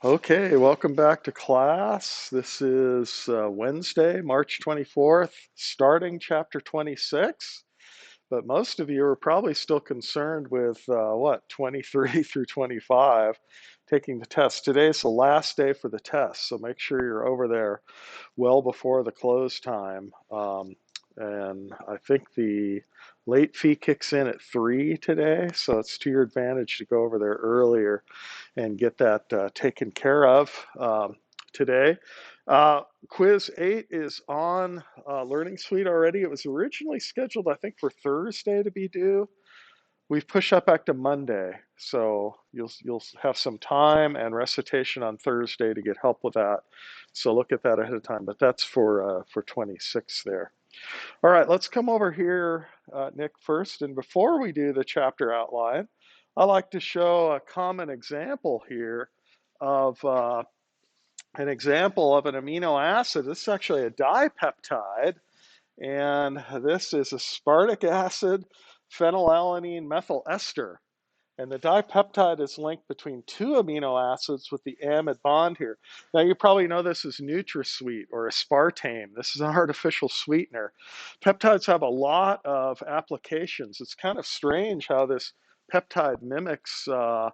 Okay, welcome back to class. This is Wednesday, March 24th, starting chapter 26. But most of you are probably still concerned with 23 through 25, taking the test. Today's the last day for the test, so make sure you're over there well before the close time. And I think the late fee kicks in at 3 today, so it's to your advantage to go over there earlier and get that taken care of today. Quiz 8 is on Learning Suite already. It was originally scheduled, I think, for Thursday to be due. We've pushed that back to Monday, so you'll have some time and recitation on Thursday to get help with that. So look at that ahead of time. But that's for 26 there. All right, let's come over here, Nick, first. And before we do the chapter outline, I like to show a common example here of an example of an amino acid. This is actually a dipeptide, and this is aspartic acid phenylalanine methyl ester. And the dipeptide is linked between two amino acids with the amide bond here. Now, you probably know this as NutraSweet or aspartame. This is an artificial sweetener. Peptides have a lot of applications. It's kind of strange how this peptide mimics the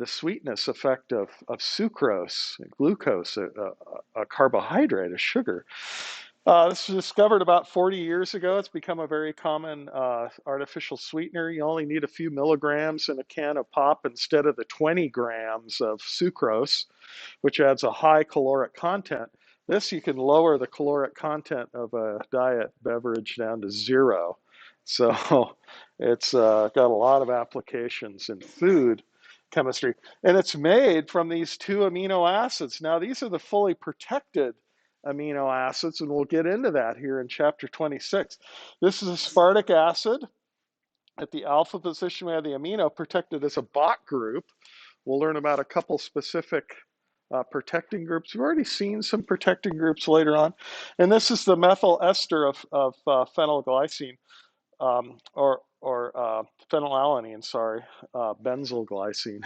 sweetness effect of sucrose, glucose, a carbohydrate, a sugar. This was discovered about 40 years ago. It's become a very common artificial sweetener. You only need a few milligrams in a can of pop instead of the 20 grams of sucrose, which adds a high caloric content. This, you can lower the caloric content of a diet beverage down to 0. So it's got a lot of applications in food chemistry. And it's made from these two amino acids. Now, these are the fully protected amino acids, and we'll get into that here in chapter 26. This is aspartic acid. At the alpha position, we have the amino protected as a bot group. We'll learn about a couple specific protecting groups. We've already seen some protecting groups later on. And this is the methyl ester of phenylglycine, or phenylalanine, sorry, benzyl glycine.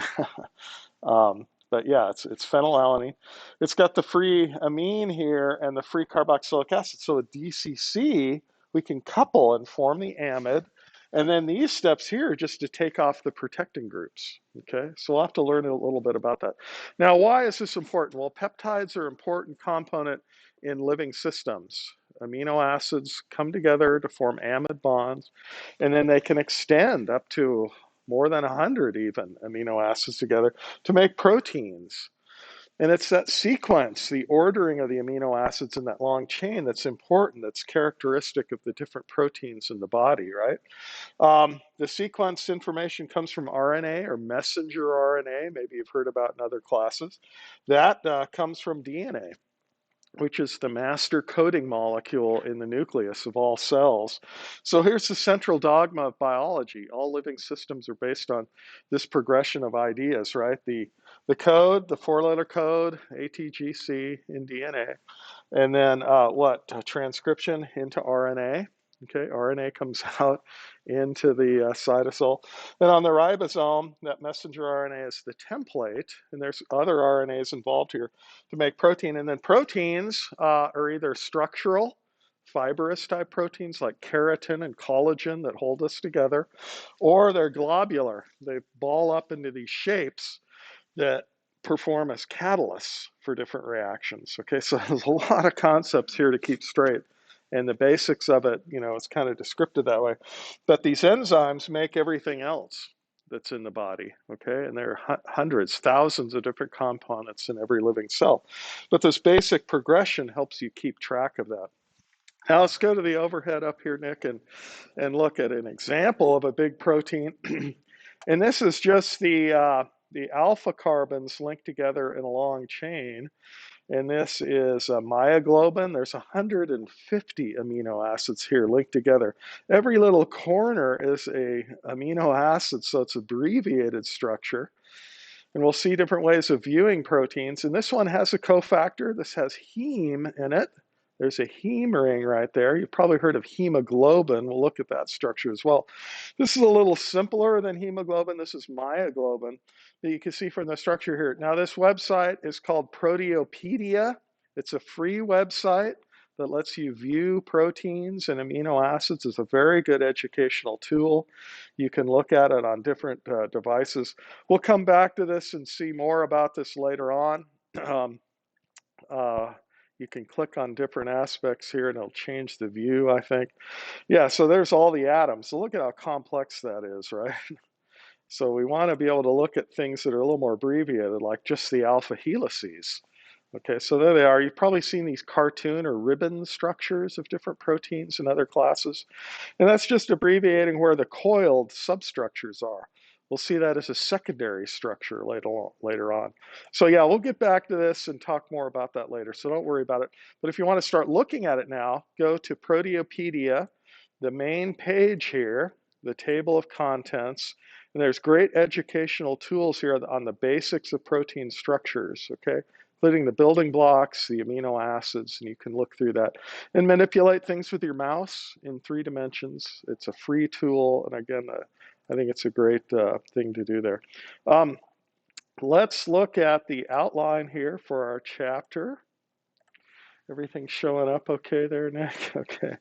But yeah, it's phenylalanine. It's got the free amine here and the free carboxylic acid. So with DCC, we can couple and form the amide. And then these steps here are just to take off the protecting groups. Okay, so we'll have to learn a little bit about that. Now, why is this important? Well, peptides are an important component in living systems. Amino acids come together to form amide bonds, and then they can extend up to more than 100 even amino acids together to make proteins. And it's that sequence, the ordering of the amino acids in that long chain that's important, that's characteristic of the different proteins in the body, right? The sequence information comes from RNA or messenger RNA, maybe you've heard about in other classes. That comes from DNA, which is the master coding molecule in the nucleus of all cells. So here's the central dogma of biology. All living systems are based on this progression of ideas, right? The code, the 4-letter code, ATGC in DNA, and then transcription into RNA. Okay, RNA comes out into the cytosol. Then on the ribosome, that messenger RNA is the template, and there's other RNAs involved here to make protein. And then proteins are either structural, fibrous type proteins like keratin and collagen that hold us together, or they're globular. They ball up into these shapes that perform as catalysts for different reactions. Okay, so there's a lot of concepts here to keep straight. And the basics of it, it's kind of descriptive that way. But these enzymes make everything else that's in the body, okay? And there are hundreds, thousands of different components in every living cell. But this basic progression helps you keep track of that. Now let's go to the overhead up here, Nick, and look at an example of a big protein. And this is just the alpha carbons linked together in a long chain. And this is a myoglobin. There's 150 amino acids here linked together. Every little corner is a amino acid, so it's abbreviated structure. And we'll see different ways of viewing proteins. And this one has a cofactor. This has heme in it. There's a heme ring right there. You've probably heard of hemoglobin. We'll look at that structure as well. This is a little simpler than hemoglobin. This is myoglobin that you can see from the structure here. Now, this website is called Proteopedia. It's a free website that lets you view proteins and amino acids. It's a very good educational tool. You can look at it on different devices. We'll come back to this and see more about this later on. Uh, you can click on different aspects here and it'll change the view, I think. Yeah, so there's all the atoms. So look at how complex that is, right? So we want to be able to look at things that are a little more abbreviated, like just the alpha helices. Okay, so there they are. You've probably seen these cartoon or ribbon structures of different proteins and other classes. And that's just abbreviating where the coiled substructures are. We'll see that as a secondary structure later on. So yeah, we'll get back to this and talk more about that later. So don't worry about it. But if you want to start looking at it now, go to Proteopedia, the main page here, the table of contents. And there's great educational tools here on the basics of protein structures, okay? Including the building blocks, the amino acids, and you can look through that and manipulate things with your mouse in 3 dimensions. It's a free tool, and again, I think it's a great thing to do there. Let's look at the outline here for our chapter. Everything's showing up okay there, Nick? Okay.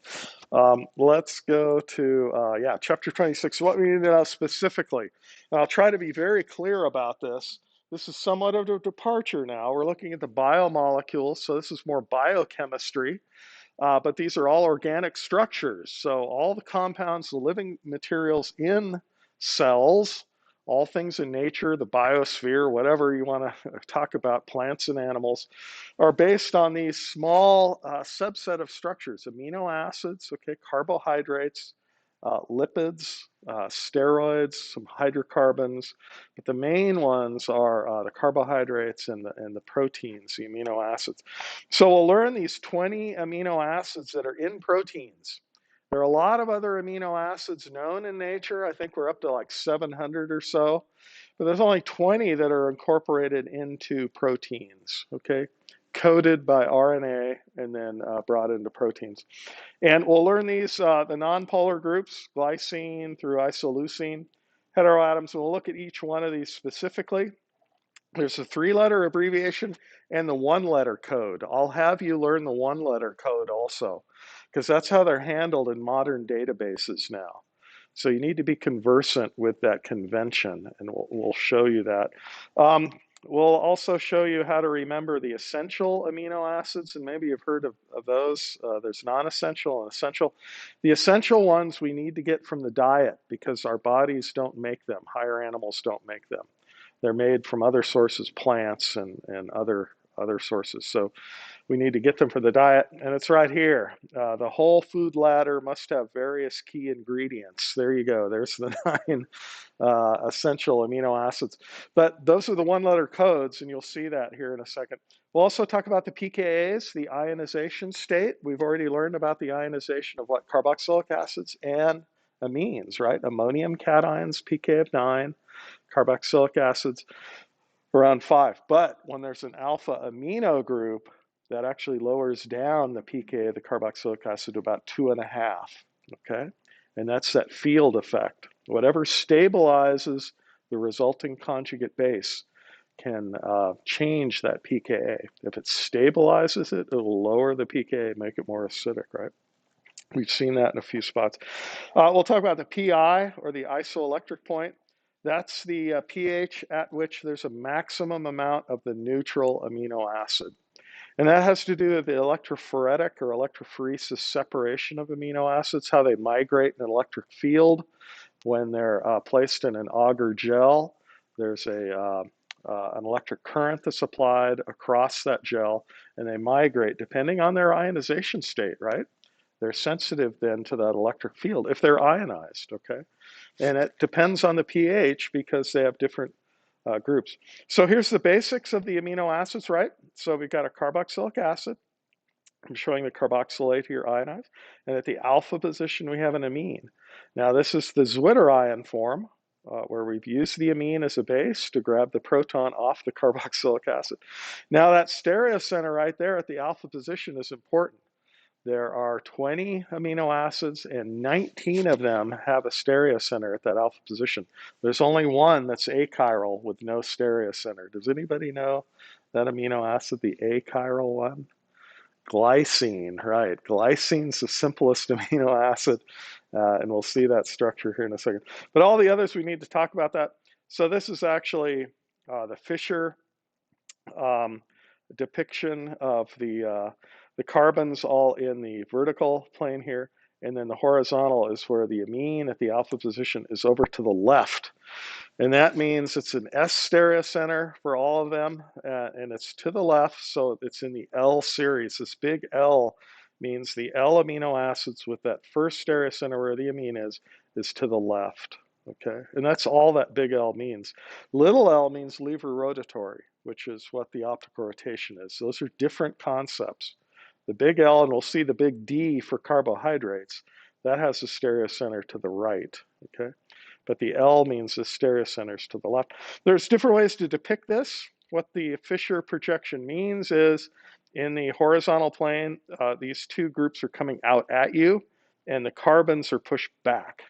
Let's go to, yeah, chapter 26. What we need to know specifically. And I'll try to be very clear about this. This is somewhat of a departure now. We're looking at the biomolecules, so this is more biochemistry. But these are all organic structures. So all the compounds, the living materials in cells, all things in nature, the biosphere, whatever you want to talk about, plants and animals, are based on these small subset of structures, amino acids, okay, carbohydrates, lipids, steroids, some hydrocarbons, but the main ones are the carbohydrates and the proteins, the amino acids. So we'll learn these 20 amino acids that are in proteins. There are a lot of other amino acids known in nature. I think we're up to like 700 or so, but there's only 20 that are incorporated into proteins, okay? Coded by RNA and then brought into proteins. And we'll learn these, the nonpolar groups, glycine through isoleucine, heteroatoms. We'll look at each one of these specifically. There's a 3-letter abbreviation and the 1-letter code. I'll have you learn the 1-letter code also, because that's how they're handled in modern databases now. So you need to be conversant with that convention, and we'll show you that. We'll also show you how to remember the essential amino acids, and maybe you've heard of those. There's non-essential and essential. The essential ones we need to get from the diet because our bodies don't make them. Higher animals don't make them. They're made from other sources, plants and other sources. So we need to get them for the diet, and it's right here. The whole food ladder must have various key ingredients. There you go. There's the 9 essential amino acids. But those are the 1-letter codes, and you'll see that here in a second. We'll also talk about the pKa's, the ionization state. We've already learned about the ionization of what? Carboxylic acids and amines, right? Ammonium cations, pK of 9, carboxylic acids around 5. But when there's an alpha amino group, that actually lowers down the pK of the carboxylic acid to about 2.5, okay? And that's that field effect. Whatever stabilizes the resulting conjugate base can change that pKa. If it stabilizes it, it will lower the pKa, make it more acidic, right? We've seen that in a few spots. We'll talk about the PI, or the isoelectric point. That's the pH at which there's a maximum amount of the neutral amino acid. And that has to do with the electrophoretic or electrophoresis separation of amino acids, how they migrate in an electric field when they're placed in an agar gel. There's an electric current that's applied across that gel, and they migrate depending on their ionization state, right? They're sensitive then to that electric field if they're ionized, okay? And it depends on the pH because they have different groups. So here's the basics of the amino acids, right? So we've got a carboxylic acid. I'm showing the carboxylate here ionized. And at the alpha position, we have an amine. Now this is the Zwitterion form, where we've used the amine as a base to grab the proton off the carboxylic acid. Now that stereocenter right there at the alpha position is important. there are 20 amino acids and 19 of them have a stereocenter at that alpha position. There's only one that's achiral with no stereocenter. Does anybody know that amino acid, the achiral one? Glycine, right. Glycine's the simplest amino acid, and we'll see that structure here in a second. But all the others, we need to talk about that. So this is actually the Fisher um, depiction of the carbons all in the vertical plane here, and then the horizontal is where the amine at the alpha position is over to the left. And that means it's an S stereocenter for all of them, and it's to the left, so it's in the L series. This big L means the L amino acids with that first stereocenter where the amine is to the left, okay? And that's all that big L means. Little l means lever rotatory, which is what the optical rotation is. Those are different concepts. The big L, and we'll see the big D for carbohydrates, that has a stereocenter to the right, okay? But the L means the stereocenters to the left. There's different ways to depict this. What the Fisher projection means is in the horizontal plane, these two groups are coming out at you, and the carbons are pushed back.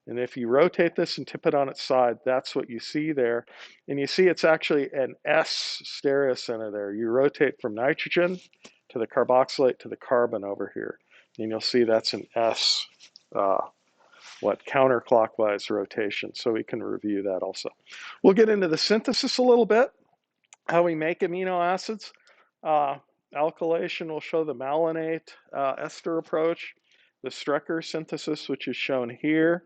And if you rotate this and tip it on its side, that's what you see there. And you see it's actually an S stereocenter there. You rotate from nitrogen to the carboxylate to the carbon over here. And you'll see that's an S counterclockwise rotation. So we can review that also. We'll get into the synthesis a little bit, how we make amino acids. Alkylation will show the malonate ester approach, the Strecker synthesis, which is shown here,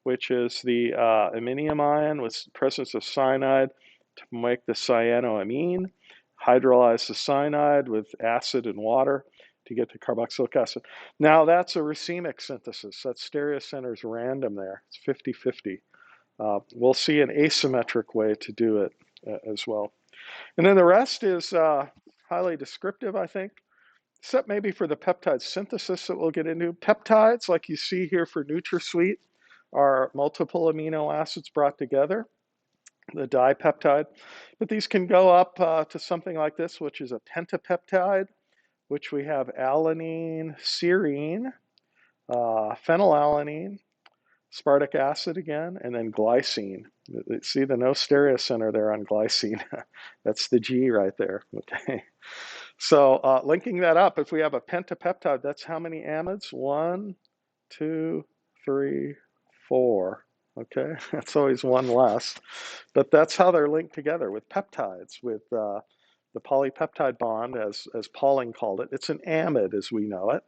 which is the iminium ion with presence of cyanide to make the cyanoamine, hydrolyze the cyanide with acid and water to get to carboxylic acid. Now that's a racemic synthesis. That stereocenter is random there. It's 50-50. We'll see an asymmetric way to do it as well. And then the rest is highly descriptive, I think, except maybe for the peptide synthesis that we'll get into. Peptides, like you see here for NutraSweet, are multiple amino acids brought together, the dipeptide. But these can go up to something like this, which is a pentapeptide, which we have alanine, serine, phenylalanine, aspartic acid again, and then glycine. See the no stereocenter there on glycine. That's the G right there, okay? So linking that up, if we have a pentapeptide, that's how many amides? 1, 2, 3, 4, okay? That's always one less. But that's how they're linked together with peptides, with the polypeptide bond, as Pauling called it. It's an amide as we know it.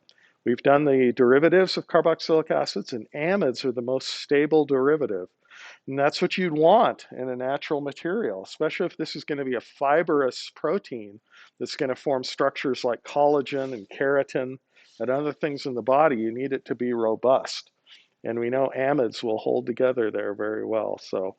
We've done the derivatives of carboxylic acids, and amides are the most stable derivative. And that's what you'd want in a natural material, especially if this is going to be a fibrous protein that's going to form structures like collagen and keratin and other things in the body. You need it to be robust. And we know amides will hold together there very well. So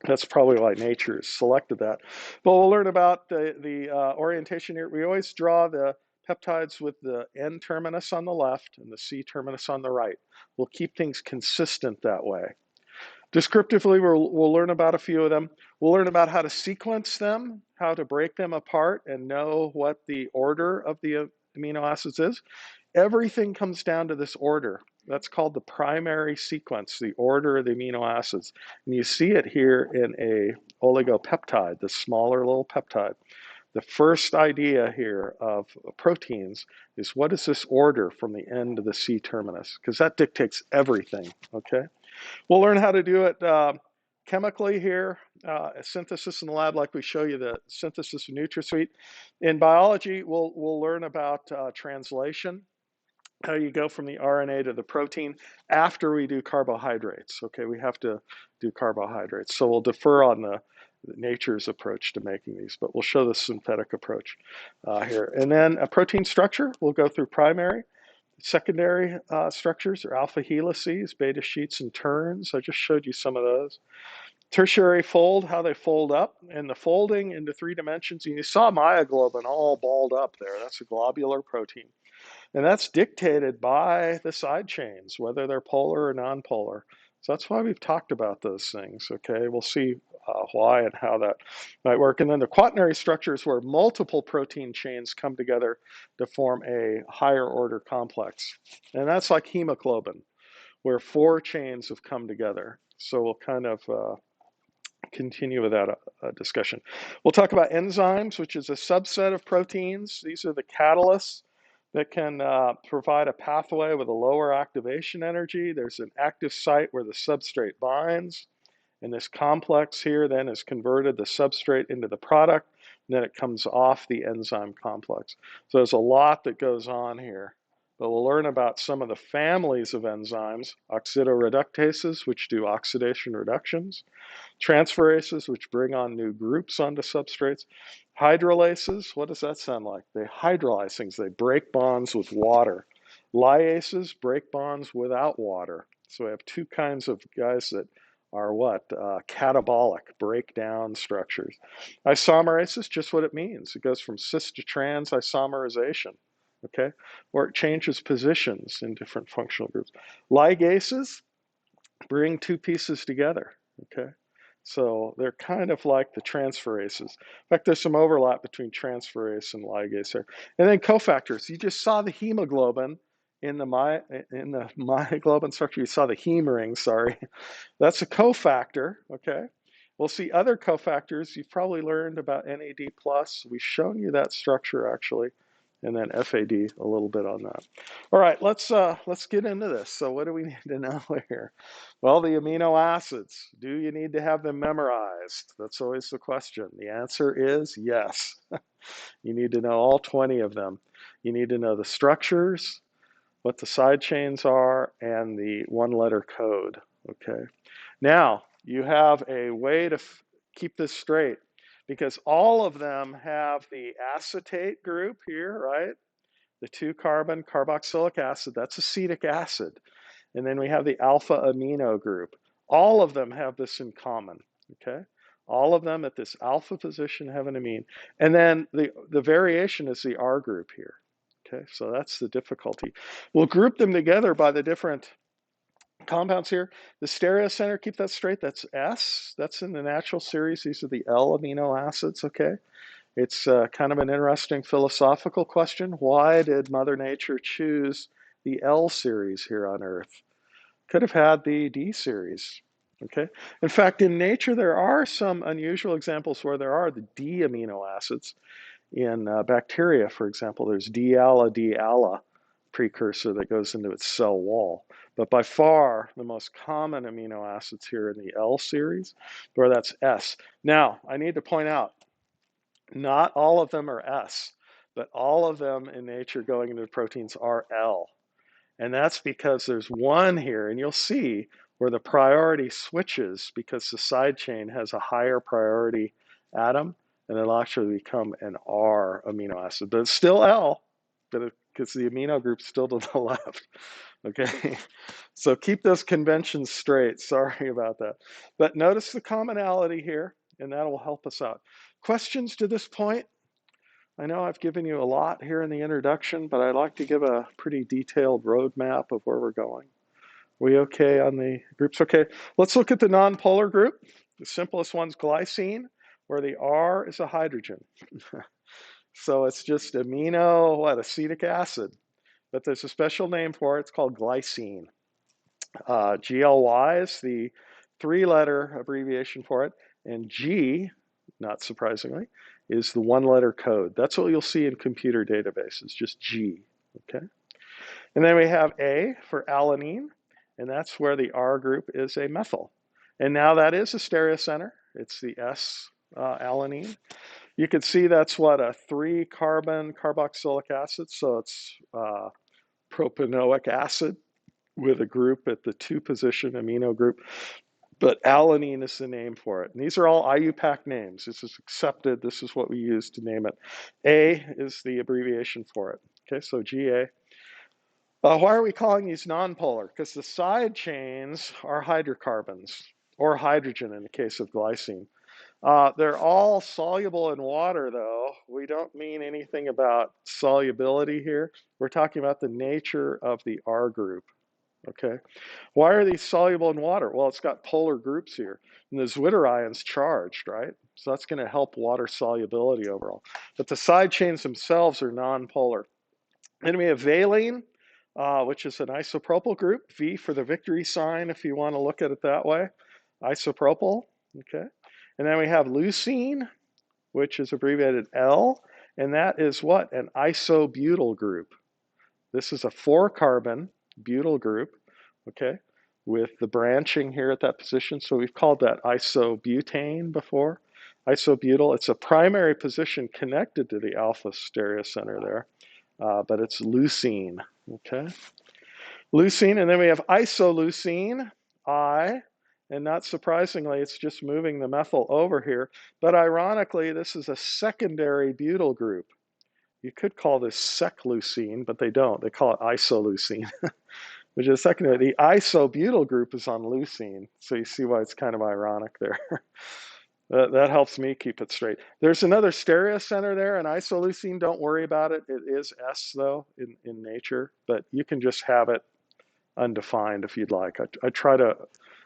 that's probably why nature has selected that. But we'll learn about the orientation here. We always draw the peptides with the N terminus on the left and the C terminus on the right. We'll keep things consistent that way. Descriptively, we'll learn about a few of them. We'll learn about how to sequence them, how to break them apart and know what the order of the amino acids is. Everything comes down to this order. That's called the primary sequence, the order of the amino acids. And you see it here in a oligopeptide, the smaller little peptide. The first idea here of proteins is what is this order from the N to the C terminus? Because that dictates everything, okay? We'll learn how to do it chemically here, a synthesis in the lab like we show you the synthesis of NutraSweet. In biology, we'll learn about translation, how you go from the RNA to the protein after we do carbohydrates. Okay, we have to do carbohydrates. So we'll defer on the nature's approach to making these, but we'll show the synthetic approach here. And then a protein structure, we'll go through primary. Secondary structures are alpha helices, beta sheets, and turns. I just showed you some of those. Tertiary fold, how they fold up, and the folding into 3 dimensions. And you saw myoglobin all balled up there. That's a globular protein. And that's dictated by the side chains, whether they're polar or nonpolar. So that's why we've talked about those things, okay? We'll see why and how that might work. And then the quaternary structure is where multiple protein chains come together to form a higher order complex. And that's like hemoglobin, where 4 chains have come together. So we'll kind of continue with that discussion. We'll talk about enzymes, which is a subset of proteins. These are the catalysts that can provide a pathway with a lower activation energy. There's an active site where the substrate binds, and this complex here then is converted the substrate into the product, and then it comes off the enzyme complex. So there's a lot that goes on here. But we'll learn about some of the families of enzymes, oxidoreductases, which do oxidation reductions, transferases, which bring on new groups onto substrates. Hydrolases, what does that sound like? They hydrolyze things. They break bonds with water. Lyases break bonds without water. So we have 2 kinds of guys that are what? Catabolic, break down structures. Isomerases, just what it means. It goes from cis to trans isomerization, okay? Or it changes positions in different functional groups. Ligases bring 2 pieces together, okay? So they're kind of like the transferases. In fact, there's some overlap between transferase and ligase here. And then cofactors. You just saw the hemoglobin in the myoglobin structure. You saw the heme ring, sorry. That's a cofactor, okay? We'll see other cofactors. You've probably learned about NAD+. We've shown you that structure, actually. And then FAD, a little bit on that. All right, let's get into this. So what do we need to know here? Well, the amino acids. Do you need to have them memorized? That's always the question. The answer is yes. You need to know all 20 of them. You need to know the structures, what the side chains are, and the 1-letter code, okay? Now, you have a way to keep this straight, because all of them have the acetate group here, right? The 2-carbon carboxylic acid, that's acetic acid. And then we have the alpha amino group. All of them have this in common, okay? All of them at this alpha position have an amine. And then the variation is the R group here, okay? So that's the difficulty. We'll group them together by the different compounds here. The stereocenter, keep that straight, that's S. That's in the natural series. These are the L amino acids, okay? It's kind of an interesting philosophical question. Why did Mother Nature choose the L series here on Earth? Could have had the D series, okay? In fact, in nature, there are some unusual examples where there are the D amino acids. In bacteria, for example, there's D-ala precursor that goes into its cell wall. But by far, the most common amino acids here in the L series, where that's S. Now, I need to point out, not all of them are S, but all of them in nature going into the proteins are L. And that's because there's one here, and you'll see where the priority switches because the side chain has a higher priority atom, and it'll actually become an R amino acid. But it's still L, because the amino group's still to the left. Okay, so keep those conventions straight. Sorry about that. But notice the commonality here, and that will help us out. Questions to this point? I know I've given you a lot here in the introduction, but I'd like to give a pretty detailed roadmap of where we're going. We okay on the groups? Okay, let's look at the nonpolar group. The simplest one's glycine, where the R is a hydrogen. So it's just amino, acetic acid. But there's a special name for it. It's called glycine. GLY is the 3-letter abbreviation for it. And G, not surprisingly, is the 1-letter code. That's what you'll see in computer databases, just G, okay? And then we have A for alanine, and that's where the R group is a methyl. And now that is a stereocenter. It's the S alanine. You can see that's what, a 3-carbon carboxylic acid, so it's propanoic acid with a group at the 2-position amino group. But alanine is the name for it. And these are all IUPAC names. This is accepted. This is what we use to name it. A is the abbreviation for it. Okay, so GA. Why are we calling these nonpolar? Because the side chains are hydrocarbons, or hydrogen in the case of glycine. They're all soluble in water, though. We don't mean anything about solubility here. We're talking about the nature of the R group. Okay. Why are these soluble in water? Well, it's got polar groups here, and the zwitterion's charged, right? So that's going to help water solubility overall. But the side chains themselves are nonpolar. Then we have valine, which is an isopropyl group, V for the victory sign, if you want to look at it that way. Isopropyl, okay. And then we have leucine, which is abbreviated L, and that is what? An isobutyl group. This is a 4-carbon butyl group, okay, with the branching here at that position. So we've called that isobutane before. Isobutyl, it's a primary position connected to the alpha stereocenter there, but it's leucine, okay. Leucine, and then we have isoleucine, I, and not surprisingly, it's just moving the methyl over here. But ironically, this is a secondary butyl group. You could call this sec-leucine, but they don't. They call it isoleucine, which is secondary. The isobutyl group is on leucine, so you see why it's kind of ironic there. That helps me keep it straight. There's another stereocenter there, an isoleucine. Don't worry about it. It is S, though, in nature, but you can just have it undefined if you'd like. I try to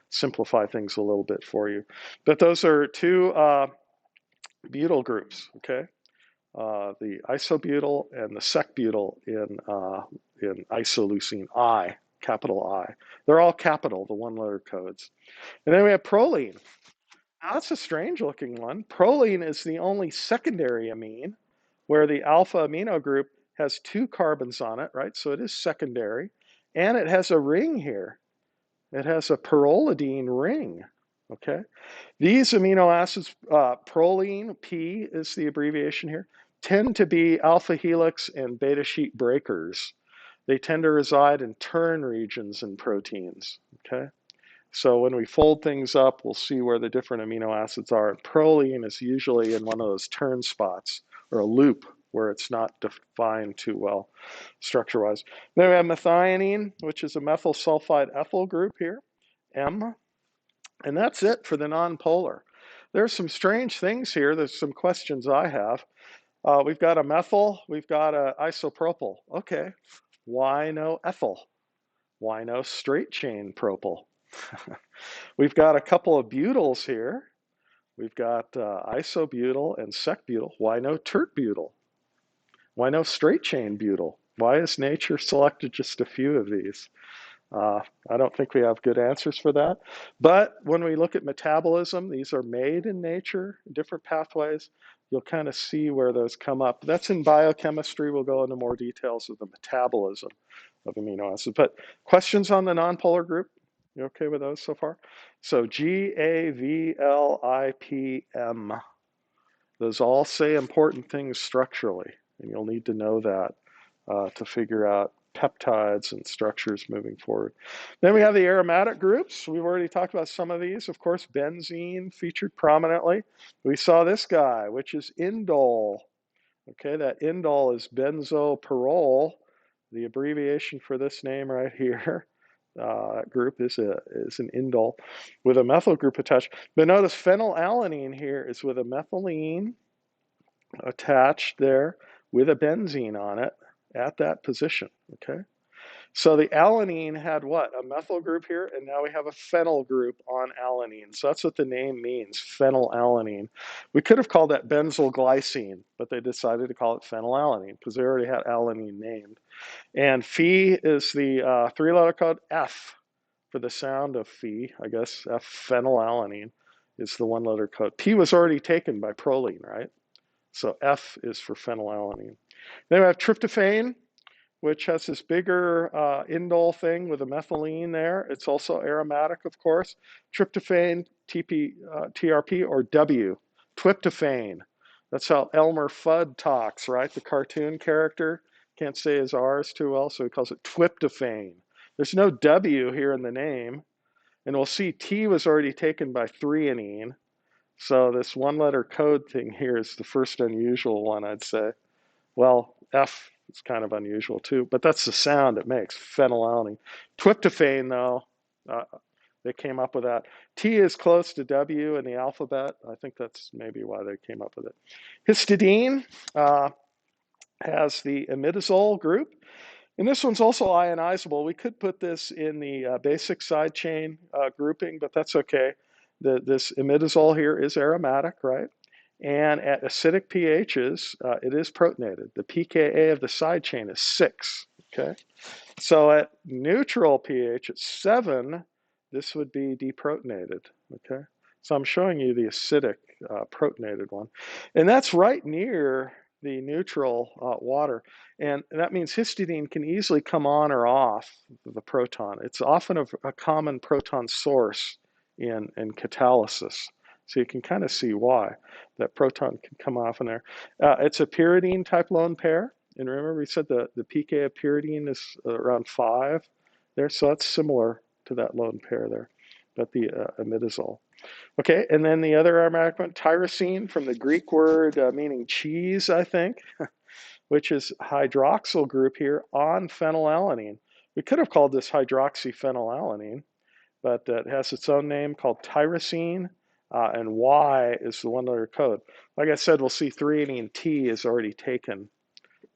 simplify things a little bit for you. But those are two butyl groups, okay? The isobutyl and the sec-butyl in isoleucine, I, capital I. They're all capital, the one-letter codes. And then we have proline. Now, that's a strange looking one. Proline is the only secondary amine where the alpha amino group has 2 carbons on it, right? So it is secondary. And it has a ring here. It has a pyrrolidine ring, okay? These amino acids, proline, P is the abbreviation here, tend to be alpha helix and beta sheet breakers. They tend to reside in turn regions in proteins, okay? So when we fold things up, we'll see where the different amino acids are. And proline is usually in one of those turn spots or a loop where it's not defined too well structure-wise. Then we have methionine, which is a methyl sulfide ethyl group here, M. And that's it for the nonpolar. There's some strange things here. There's some questions I have. We've got a methyl, we've got an isopropyl. Okay, why no ethyl? Why no straight chain propyl? We've got a couple of butyls here. We've got isobutyl and sec-butyl. Why no tert-butyl? Why no straight chain butyl? Why has nature selected just a few of these? I don't think we have good answers for that. But when we look at metabolism, these are made in nature, different pathways. You'll kind of see where those come up. That's in biochemistry. We'll go into more details of the metabolism of amino acids. But questions on the nonpolar group? You okay with those so far? So GAVLIPM. Those all say important things structurally, and you'll need to know that to figure out peptides and structures moving forward. Then we have the aromatic groups. We've already talked about some of these. Of course, benzene featured prominently. We saw this guy, which is indole. Okay, that indole is benzopyrrole. The abbreviation for this name right here group is an indole with a methyl group attached. But notice phenylalanine here is with a methylene attached there with a benzene on it at that position, okay? So the alanine had what? A methyl group here, and now we have a phenyl group on alanine. So that's what the name means, phenylalanine. We could have called that benzyl glycine, but they decided to call it phenylalanine because they already had alanine named. And Phe is the 3-letter code. F for the sound of Phe, I guess. F, phenylalanine, is the 1-letter code. P was already taken by proline, right? So F is for phenylalanine. Then we have tryptophan, which has this bigger indole thing with a methylene there. It's also aromatic, of course. Tryptophan, TRP, or W, tryptophan. That's how Elmer Fudd talks, right? The cartoon character can't say his R's too well, so he calls it tryptophan. There's no W here in the name. And we'll see T was already taken by threonine. So this 1-letter code thing here is the first unusual one, I'd say. Well, F is kind of unusual too, but that's the sound it makes, phenylalanine. Tryptophan, though, they came up with that. T is close to W in the alphabet. I think that's maybe why they came up with it. Histidine has the imidazole group. And this one's also ionizable. We could put this in the basic side chain grouping, but that's okay. This imidazole here is aromatic, right? And at acidic pHs, it is protonated. The pKa of the side chain is 6, okay? So at neutral pH at 7, this would be deprotonated, okay? So I'm showing you the acidic protonated one. And that's right near the neutral water. And that means histidine can easily come on or off the proton. It's often a common proton source in catalysis. So you can kind of see why that proton can come off in there. It's a pyridine type lone pair. And remember we said the pK of pyridine is around 5 there. So that's similar to that lone pair there, but the imidazole. Okay, and then the other aromatic one, tyrosine, from the Greek word meaning cheese, I think, which is hydroxyl group here on phenylalanine. We could have called this hydroxyphenylalanine, but it has its own name called tyrosine, and Y is the one-letter code. Like I said, we'll see threonine T is already taken,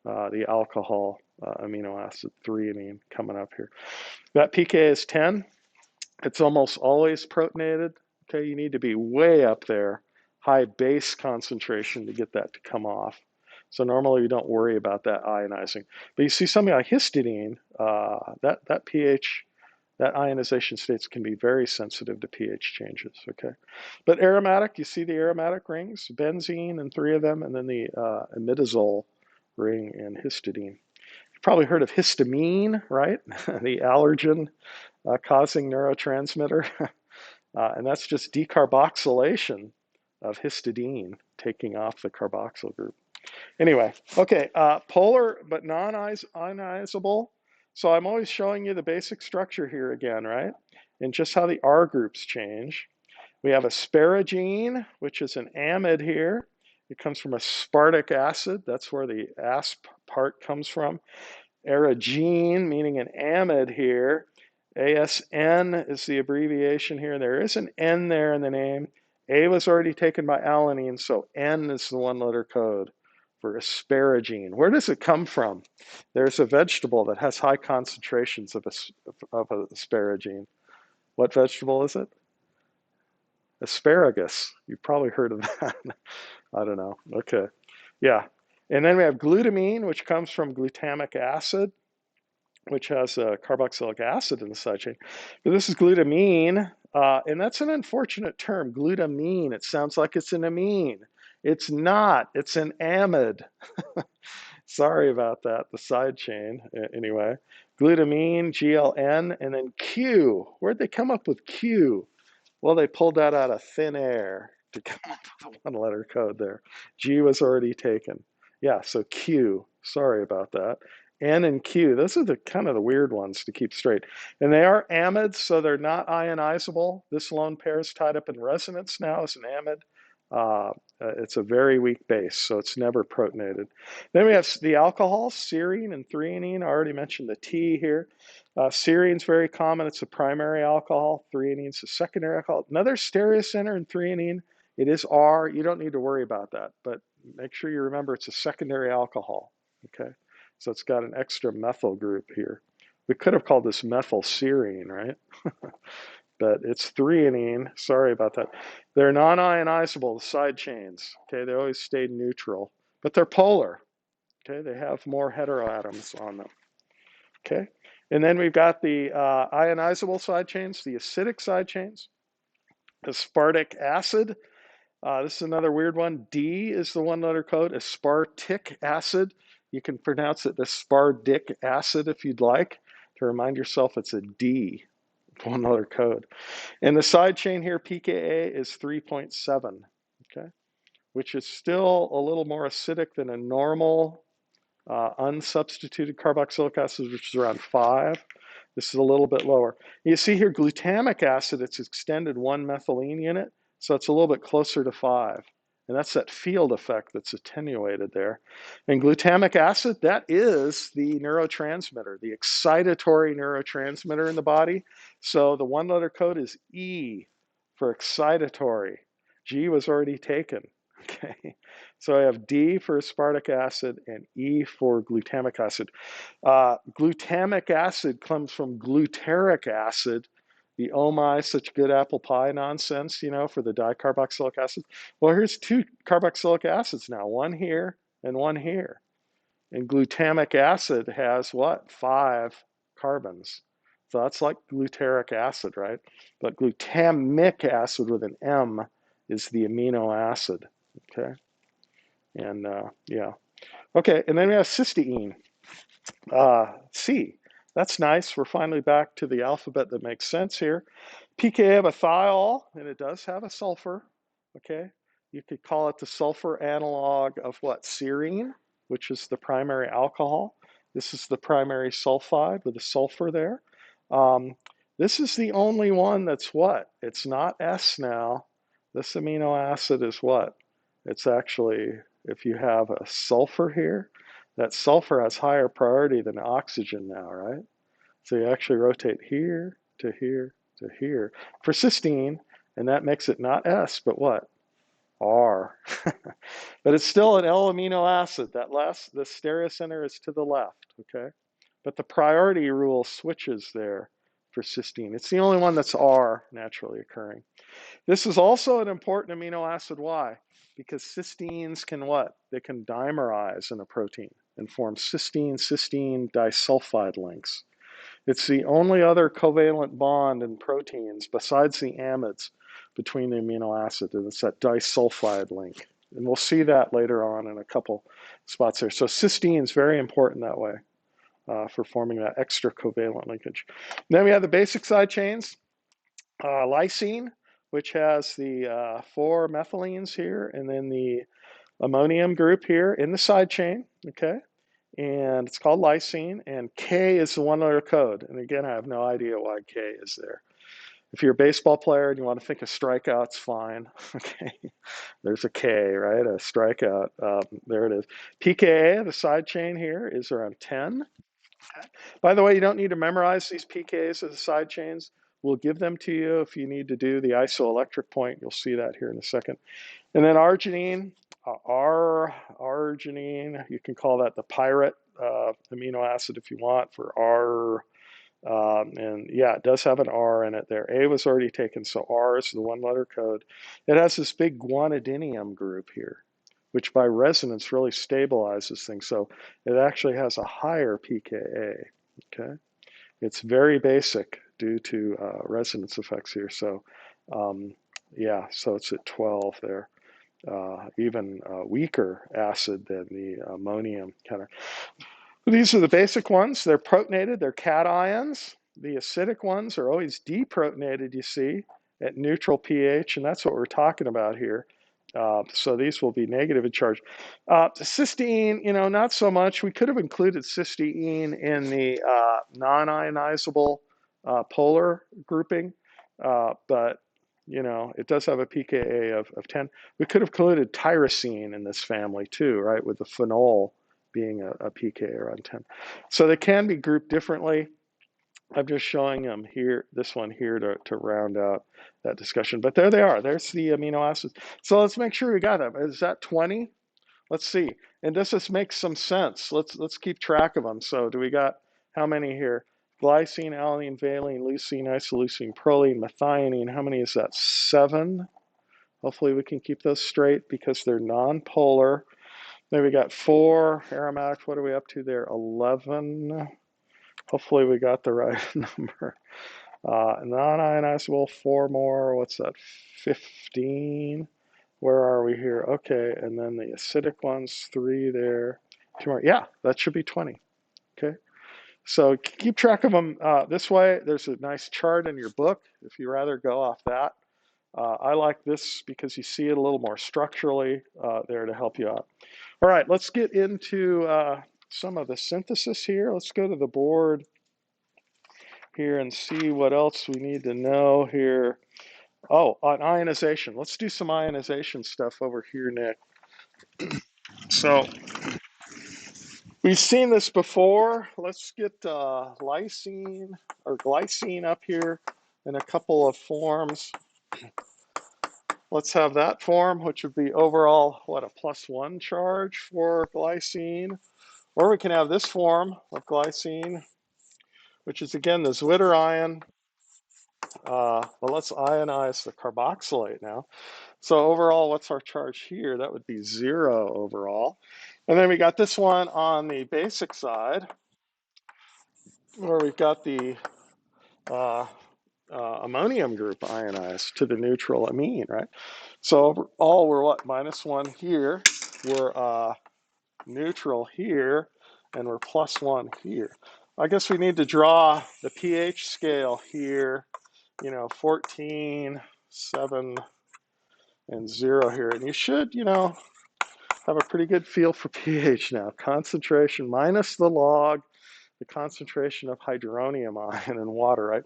the alcohol amino acid threonine coming up here. That pK is 10. It's almost always protonated. Okay, you need to be way up there, high base concentration to get that to come off. So normally you don't worry about that ionizing. But you see something like histidine, that pH, that ionization states can be very sensitive to pH changes, okay? But aromatic, you see the aromatic rings, benzene and 3 of them, and then the imidazole ring and histidine. You've probably heard of histamine, right? The allergen causing neurotransmitter. And that's just decarboxylation of histidine, taking off the carboxyl group. Anyway, okay, polar but non-ionizable. So I'm always showing you the basic structure here again, right? And just how the R groups change. We have asparagine, which is an amide here. It comes from aspartic acid. That's where the asp part comes from. Aragine, meaning an amide here. ASN is the abbreviation here. There is an N there in the name. A was already taken by alanine, so N is the one-letter code for asparagine. Where does it come from? There's a vegetable that has high concentrations of asparagine. What vegetable is it? Asparagus. You've probably heard of that. I don't know. Okay. Yeah. And then we have glutamine, which comes from glutamic acid, which has carboxylic acid in the side chain. But this is glutamine, and that's an unfortunate term, glutamine. It sounds like it's an amine. It's not. It's an amide. Sorry about that, the side chain. Anyway, glutamine, GLN, and then Q. Where'd they come up with Q? Well, they pulled that out of thin air to come up with a one-letter code there. G was already taken. Yeah, so Q. Sorry about that. N and Q, those are the kind of the weird ones to keep straight. And they are amides, so they're not ionizable. This lone pair is tied up in resonance now as an amide. It's a very weak base, so it's never protonated. Then we have the alcohols, serine and threonine. I already mentioned the T here. Serine's very common. It's a primary alcohol. Threonine's a secondary alcohol. Another stereocenter in threonine. It is R. You don't need to worry about that, but make sure you remember it's a secondary alcohol, okay? So it's got an extra methyl group here. We could have called this methyl serine, right? But it's threonine. Sorry about that. They're non-ionizable, the side chains. Okay, they always stay neutral, but they're polar. Okay, they have more heteroatoms on them. Okay, and then we've got the ionizable side chains, the acidic side chains. Aspartic acid. This is another weird one. D is the one-letter code. Aspartic acid. You can pronounce it aspartic acid if you'd like. To remind yourself, it's a D, one-letter code. And the side chain here, pKa, is 3.7, okay, which is still a little more acidic than a normal unsubstituted carboxylic acid, which is around 5. This is a little bit lower. You see here, glutamic acid, it's extended 1 methylene unit, so it's a little bit closer to 5. And that's that field effect that's attenuated there. And glutamic acid, that is the neurotransmitter, the excitatory neurotransmitter in the body. So the one-letter code is E for excitatory. G was already taken. Okay, so I have D for aspartic acid and E for glutamic acid. Glutamic acid comes from glutaric acid. The oh my, such good apple pie nonsense, you know, for the dicarboxylic acid. Well, here's two carboxylic acids now, one here and one here. And glutamic acid has what? 5 carbons. So that's like glutaric acid, right? But glutamic acid with an M is the amino acid, okay? And yeah. Okay, and then we have cysteine. C. That's nice. We're finally back to the alphabet that makes sense here. pKa of a thiol, and it does have a sulfur, okay? You could call it the sulfur analog of what? Serine, which is the primary alcohol. This is the primary sulfide with the sulfur there. This is the only one that's what? It's not S now. This amino acid is what? It's actually, if you have a sulfur here, that sulfur has higher priority than oxygen now, right? So you actually rotate here to here to here for cysteine, and that makes it not S, but what? R. But it's still an L amino acid. That last, the stereocenter is to the left, okay? But the priority rule switches there for cysteine. It's the only one that's R naturally occurring. This is also an important amino acid. Why? Because cysteines can what? They can dimerize in a protein and form cysteine-cysteine disulfide links. It's the only other covalent bond in proteins besides the amides between the amino acid, and it's that disulfide link. And we'll see that later on in a couple spots there. So cysteine is very important that way for forming that extra covalent linkage. And then we have the basic side chains, lysine, which has the 4 methylenes here, and then the ammonium group here in the side chain, okay? And it's called lysine, and K is the 1-letter code. And again, I have no idea why K is there. If you're a baseball player and you want to think of strikeouts, fine. Okay, there's a K, right? A strikeout. There it is. pKa, the side chain here, is around 10. Okay. By the way, you don't need to memorize these pKas of the side chains. We'll give them to you if you need to do the isoelectric point. You'll see that here in a second. And then arginine, arginine, you can call that the pirate amino acid if you want for R. And yeah, it does have an R in it there. A was already taken, so R is the 1-letter code. It has this big guanidinium group here, which by resonance really stabilizes things. So it actually has a higher pKa, okay? It's very basic due to resonance effects here. So yeah, so it's at 12 there. Even weaker acid than the ammonium kind of. These are the basic ones. They're protonated. They're cations. The acidic ones are always deprotonated, you see, at neutral pH, and that's what we're talking about here. So these will be negative in charge. Cysteine, you know, not so much. We could have included cysteine in the non-ionizable polar grouping, but you know, it does have a pKa of 10. We could have included tyrosine in this family too, right, with the phenol being a pKa around 10. So they can be grouped differently. I'm just showing them here, this one here to round out that discussion. But there they are. There's the amino acids. So let's make sure we got them. Is that 20? Let's see. And does this make some sense? Let's keep track of them. So do we got how many here? Glycine, alanine, valine, leucine, isoleucine, proline, methionine. How many is that? 7. Hopefully we can keep those straight because they're non-polar. Then we got 4 aromatics. What are we up to there? 11. Hopefully we got the right number. Non-ionizable, 4 more. What's that? 15. Where are we here? Okay, and then the acidic ones, 3 there. 2 more. Yeah, that should be 20. Okay, so keep track of them this way. There's a nice chart in your book if you rather go off that. I like this because you see it a little more structurally there to help you out. All right, let's get into some of the synthesis here. Let's go to the board here and see what else we need to know here. Oh, on ionization. Let's do some ionization stuff over here, Nick. So we've seen this before. Let's get lysine or glycine up here in a couple of forms. let's have that form, which would be overall, what, a +1 charge for glycine. Or we can have this form of glycine, which is again the Zwitter-ion. Well, let's ionize the carboxylate now. So overall, what's our charge here? That would be 0 overall. And then we got this one on the basic side, where we've got the ammonium group ionized to the neutral amine, right? So overall, we're what, -1 here. We're neutral here, and we're +1 here. I guess we need to draw the pH scale here, 14, 7, and 0 here. And you should, have a pretty good feel for pH now. Concentration minus the log, the concentration of hydronium ion in water, right?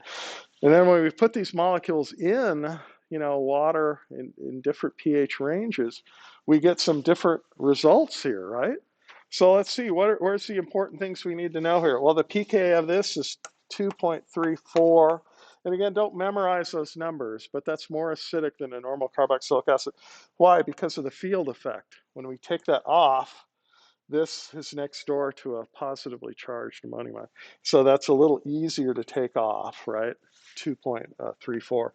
And then when we put these molecules in, water in different pH ranges, we get some different results here, right? So let's see, where's the important things we need to know here? Well, the pK of this is 2.34. And again, don't memorize those numbers, but that's more acidic than a normal carboxylic acid. Why? Because of the field effect. When we take that off, this is next door to a positively charged ammonium ion. So that's a little easier to take off, right? 2.34.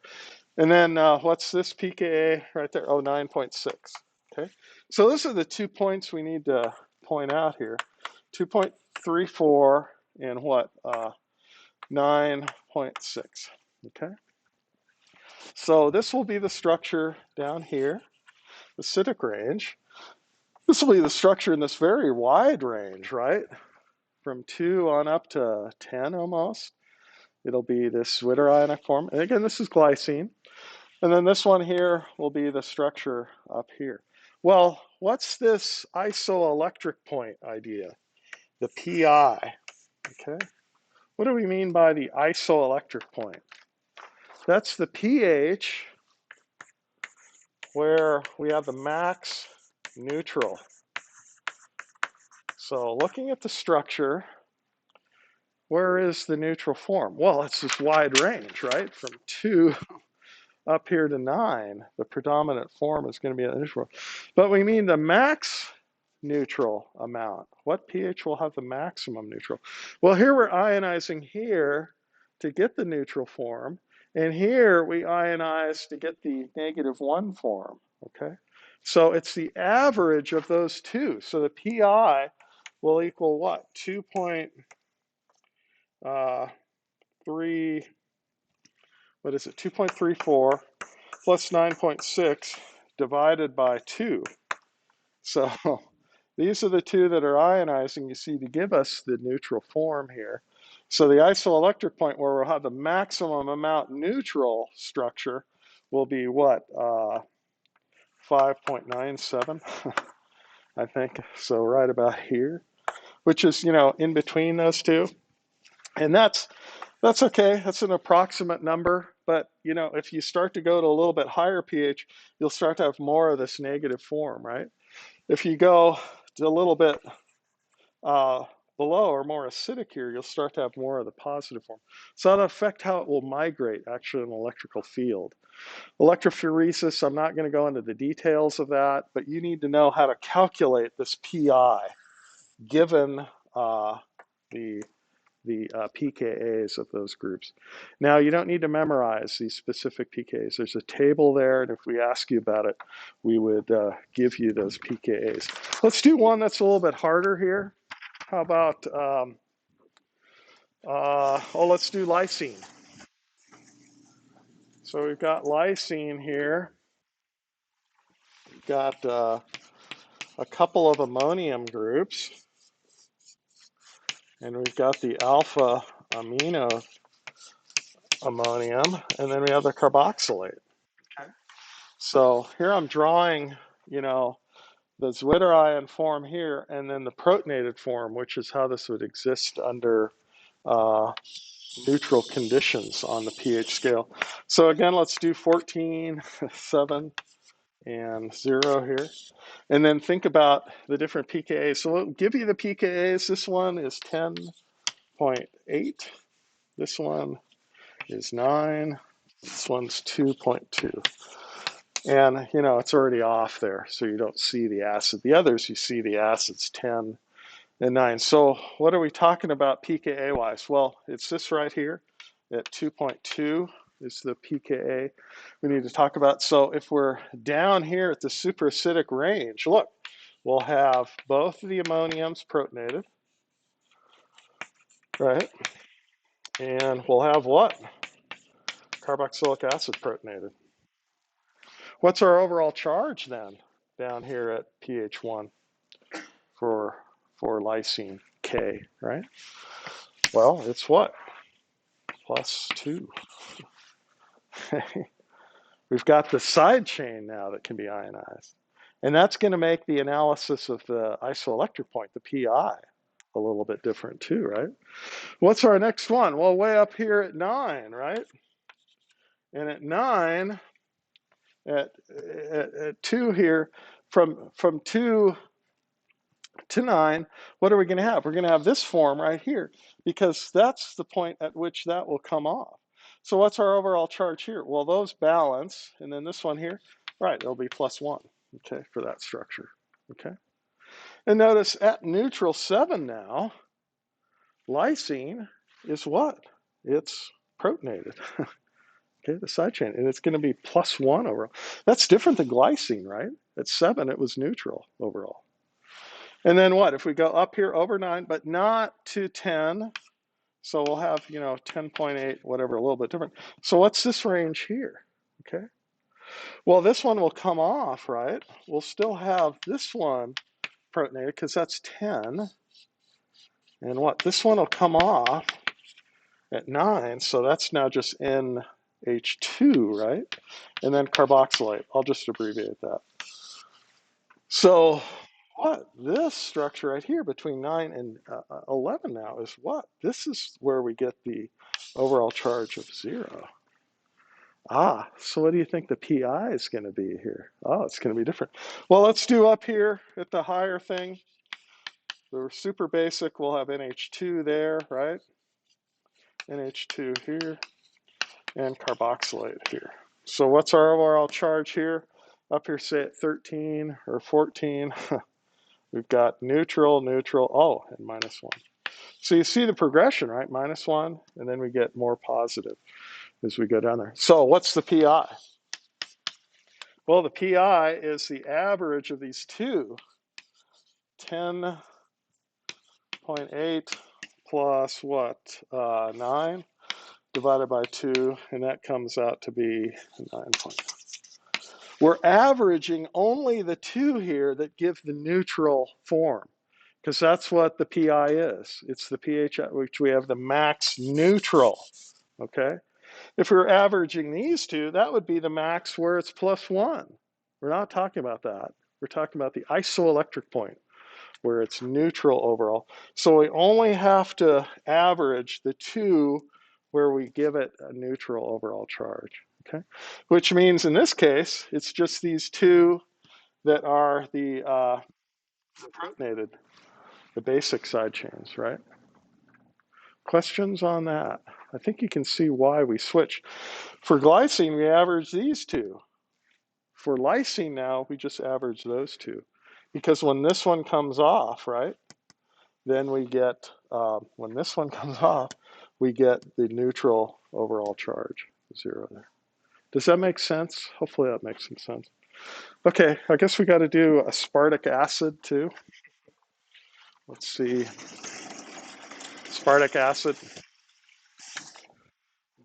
And then what's this pKa right there? Oh, 9.6. Okay. So those are the 2 points we need to point out here. 2.34 and what? 9.6. Okay. So this will be the structure down here, acidic range. This will be the structure in this very wide range, right? From 2 on up to 10 almost. It'll be this Zwitter-ionic form. And again, this is glycine. And then this one here will be the structure up here. Well, what's this isoelectric point idea? The PI, okay? What do we mean by the isoelectric point? That's the pH where we have the max neutral. So looking at the structure, where is the neutral form? Well, it's this wide range, right? From 2 up here to 9, the predominant form is going to be a neutral. But we mean the max neutral amount. What pH will have the maximum neutral? Well, here we're ionizing here to get the neutral form. And here we ionize to get the -1 form, okay? So it's the average of those two. So the PI will equal what? 2.3, what is it? 2.34 plus 9.6 divided by 2. So these are the two that are ionizing, you see, to give us the neutral form here. So the isoelectric point where we'll have the maximum amount neutral structure will be what? 5.97, I think. So right about here, which is, in between those two. And that's okay. That's an approximate number. But, if you start to go to a little bit higher pH, you'll start to have more of this negative form, right? If you go to a little bit below or more acidic here, you'll start to have more of the positive form. So that'll affect how it will migrate actually in an electrical field. Electrophoresis, I'm not going to go into the details of that, but you need to know how to calculate this PI given the pKa's of those groups. Now, you don't need to memorize these specific pKa's. There's a table there, and if we ask you about it, we would give you those pKa's. Let's do one that's a little bit harder here. How about, let's do lysine. So we've got lysine here. We've got a couple of ammonium groups, and we've got the alpha amino ammonium, and then we have the carboxylate. Okay. So here I'm drawing, the Zwitter-ion form here, and then the protonated form, which is how this would exist under neutral conditions on the pH scale. So again, let's do 14, 7, and 0 here. And then think about the different pKa's. So we'll give you the pKa's. This one is 10.8. This one is 9. This one's 2.2. And, you know, it's already off there, so you don't see the acid. The others, you see the acids 10 and 9. So what are we talking about pKa-wise? Well, it's this right here at 2.2 is the pKa we need to talk about. So if we're down here at the superacidic range, look, we'll have both of the ammoniums protonated, right? And we'll have what? Carboxylic acid protonated. What's our overall charge then down here at pH 1 for lysine K, right? Well, it's what? +2. We've got the side chain now that can be ionized. And that's going to make the analysis of the isoelectric point, the PI, a little bit different too, right? What's our next one? Well, way up here at 9, right? And at 9, at 2 here, from 2 to 9, what are we going to have? We're going to have this form right here, because that's the point at which that will come off. So what's our overall charge here? Well, those balance, and then this one here, right, it'll be +1, okay, for that structure, okay? And notice at neutral 7 now, lysine is what? It's protonated, okay, the side chain, and it's going to be +1 overall. That's different than glycine, right? At 7, it was neutral overall. And then what? If we go up here over 9, but not to 10, so we'll have, you know, 10.8, whatever, a little bit different. So what's this range here? Okay. Well, this one will come off, right? We'll still have this one protonated because that's 10. And what? This one will come off at 9. So that's now just NH2, right? And then carboxylate. I'll just abbreviate that. So what? This structure right here between 9 and 11 now is what? This is where we get the overall charge of 0. Ah, so what do you think the PI is going to be here? Oh, it's going to be different. Well, let's do up here at the higher thing. The super basic, we'll have NH2 there, right? NH2 here, and carboxylate here. So what's our overall charge here? Up here, say at 13 or 14. We've got neutral, neutral, oh, and -1. So you see the progression, right? -1, and then we get more positive as we go down there. So what's the PI? Well, the PI is the average of these two. 10.8 plus what? 9 divided by 2, and that comes out to be 9. We're averaging only the two here that give the neutral form, because that's what the PI is. It's the pH at which we have the max neutral, okay? If we're averaging these two, that would be the max where it's +1. We're not talking about that. We're talking about the isoelectric point where it's neutral overall. So we only have to average the two where we give it a neutral overall charge, okay? Which means in this case, it's just these two that are the protonated, the basic side chains, right? Questions on that? I think you can see why we switch. For glycine, we average these two. For lysine now, we just average those two. Because when this one comes off, right, then we get, when this one comes off, we get the neutral overall charge, 0 there. Does that make sense? Hopefully that makes some sense. Okay, I guess we got to do aspartic acid too. Let's see. Aspartic acid.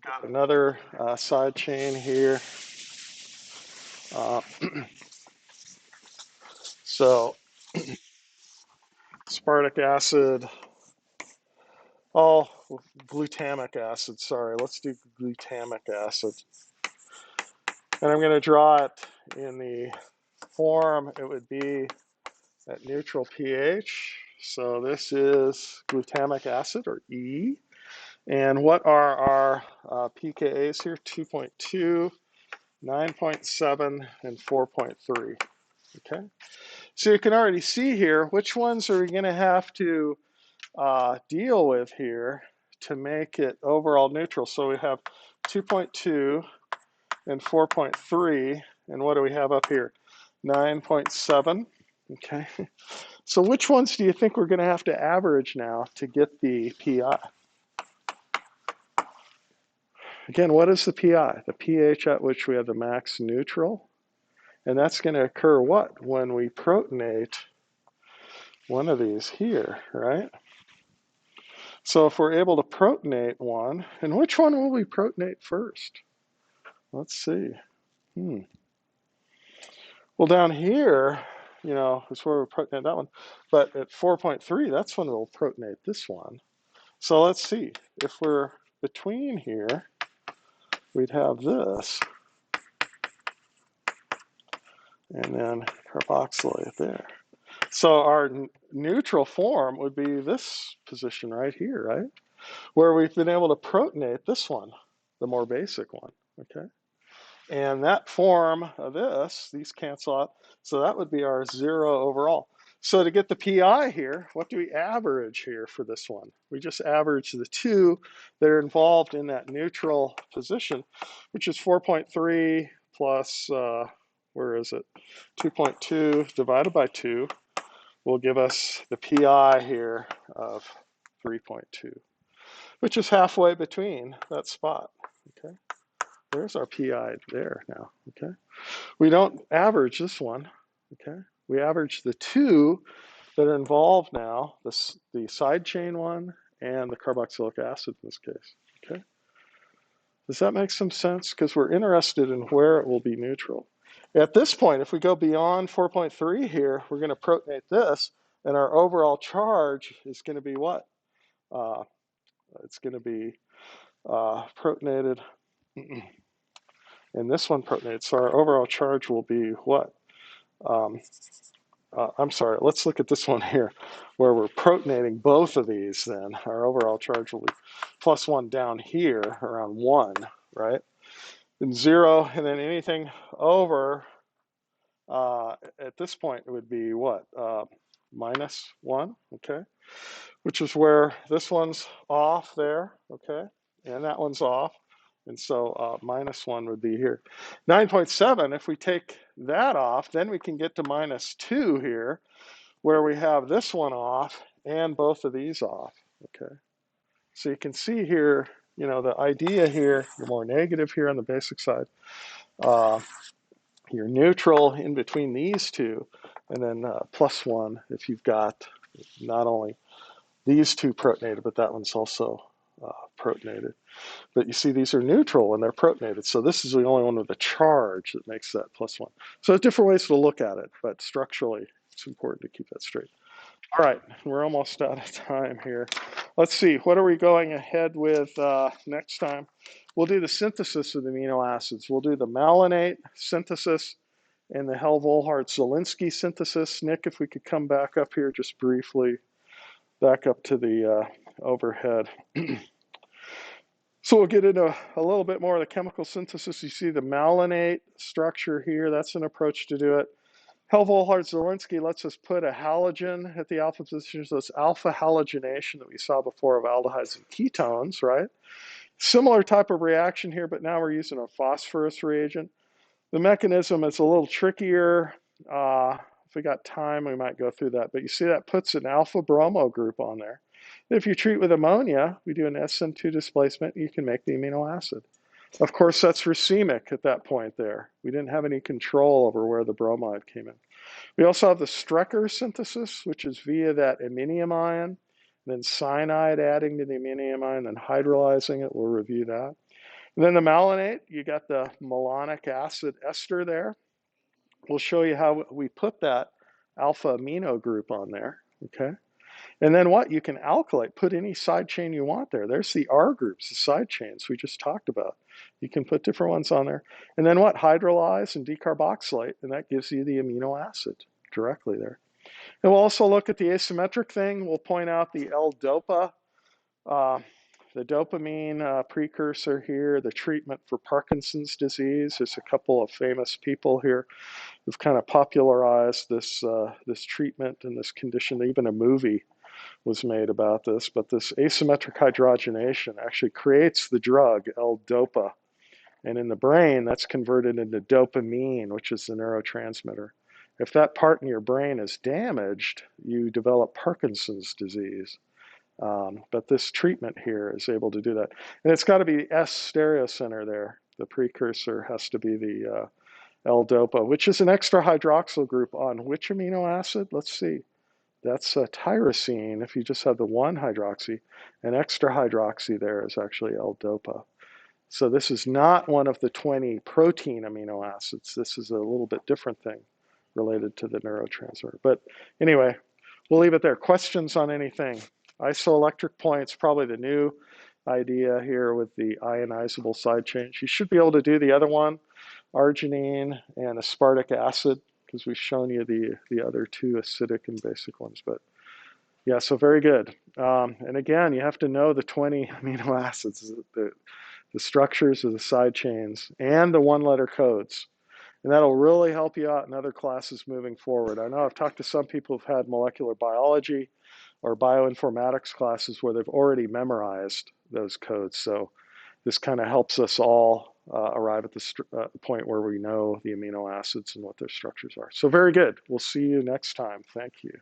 Got another side chain here. So aspartic acid. Oh, glutamic acid, sorry. Let's do glutamic acid. And I'm going to draw it in the form it would be at neutral pH. So this is glutamic acid, or E. And what are our pKa's here? 2.2, 9.7, and 4.3. Okay. So you can already see here, which ones are we going to have to deal with here to make it overall neutral. So we have 2.2 and 4.3, and what do we have up here? 9.7. Okay. So which ones do you think we're going to have to average now to get the PI? Again, what is the PI? The pH at which we have the max neutral. And that's going to occur what? When we protonate one of these here, right? So if we're able to protonate one, and which one will we protonate first? Let's see. Well, down here, is where we protonate that one. But at 4.3, that's when we'll protonate this one. So let's see. If we're between here, we'd have this, and then carboxylate there. So our neutral form would be this position right here, right? Where we've been able to protonate this one, the more basic one, okay? And that form of this, these cancel out, so that would be our 0 overall. So to get the PI here, what do we average here for this one? We just average the two that are involved in that neutral position, which is 4.3 plus, where is it? 2.2 divided by 2 will give us the PI here of 3.2, which is halfway between that spot, okay? There's our PI there now, okay? We don't average this one, okay? We average the two that are involved now, the side chain one and the carboxylic acid in this case, okay? Does that make some sense? Because we're interested in where it will be neutral. At this point, if we go beyond 4.3 here, we're going to protonate this, and our overall charge is going to be what? It's going to be protonated, and this one protonated. So our overall charge will be what? I'm sorry, let's look at this one here, where we're protonating both of these then. Our overall charge will be +1 down here, around 1, right? And 0, and then anything over, at this point, it would be what? -1, okay? Which is where this one's off there, okay? And that one's off. And so -1 would be here. 9.7, if we take that off, then we can get to -2 here, where we have this one off and both of these off, okay? So you can see here, the idea here, you're more negative here on the basic side. You're neutral in between these two, and then +1 if you've got not only these two protonated, but that one's also protonated. But you see, these are neutral and they're protonated. So this is the only one with a charge that makes that +1. So there's different ways to look at it, but structurally, it's important to keep that straight. All right, we're almost out of time here. Let's see, what are we going ahead with next time? We'll do the synthesis of the amino acids. We'll do the malonate synthesis and the Helvold-Zielinski synthesis. Nick, if we could come back up here just briefly, back up to the overhead. So we'll get into a little bit more of the chemical synthesis. You see the malonate structure here. That's an approach to do it. Helvold-Zielinski lets us put a halogen at the alpha position. So it's alpha halogenation that we saw before of aldehydes and ketones, right? Similar type of reaction here, but now we're using a phosphorus reagent. The mechanism is a little trickier. If we got time, we might go through that. But you see that puts an alpha bromo group on there. If you treat with ammonia, we do an SN2 displacement, you can make the amino acid. Of course, that's racemic at that point there. We didn't have any control over where the bromide came in. We also have the Strecker synthesis, which is via that iminium ion, then cyanide adding to the iminium ion, then hydrolyzing it. We'll review that. And then the malonate, you got the malonic acid ester there. We'll show you how we put that alpha amino group on there, okay? And then what? You can alkylate, put any side chain you want there. There's the R groups, the side chains we just talked about. You can put different ones on there. And then what? Hydrolyze and decarboxylate, and that gives you the amino acid directly there. And we'll also look at the asymmetric thing. We'll point out the L-DOPA, the dopamine precursor here, the treatment for Parkinson's disease. There's a couple of famous people here who've kind of popularized this, this treatment and this condition. Even a movie was made about this, but this asymmetric hydrogenation actually creates the drug L-DOPA, And in the brain, that's converted into dopamine, which is the neurotransmitter. If that part in your brain is damaged, you develop Parkinson's disease. But this treatment here is able to do that. And it's got to be the S stereo center there. The precursor has to be the L-DOPA, which is an extra hydroxyl group on which amino acid? Let's see. That's tyrosine. If you just have the one hydroxy, an extra hydroxy there is actually L-DOPA. So this is not one of the 20 protein amino acids. This is a little bit different thing related to the neurotransmitter. But anyway, we'll leave it there. Questions on anything? Isoelectric points, probably the new idea here with the ionizable side chains. You should be able to do the other one, arginine and aspartic acid, because we've shown you the other two acidic and basic ones. But yeah, so very good. And again, you have to know the 20 amino acids, the structures of the side chains, and the one-letter codes. And that'll really help you out in other classes moving forward. I know I've talked to some people who've had molecular biology or bioinformatics classes where they've already memorized those codes. So this kind of helps us all arrive at the point where we know the amino acids and what their structures are. So very good. We'll see you next time. Thank you.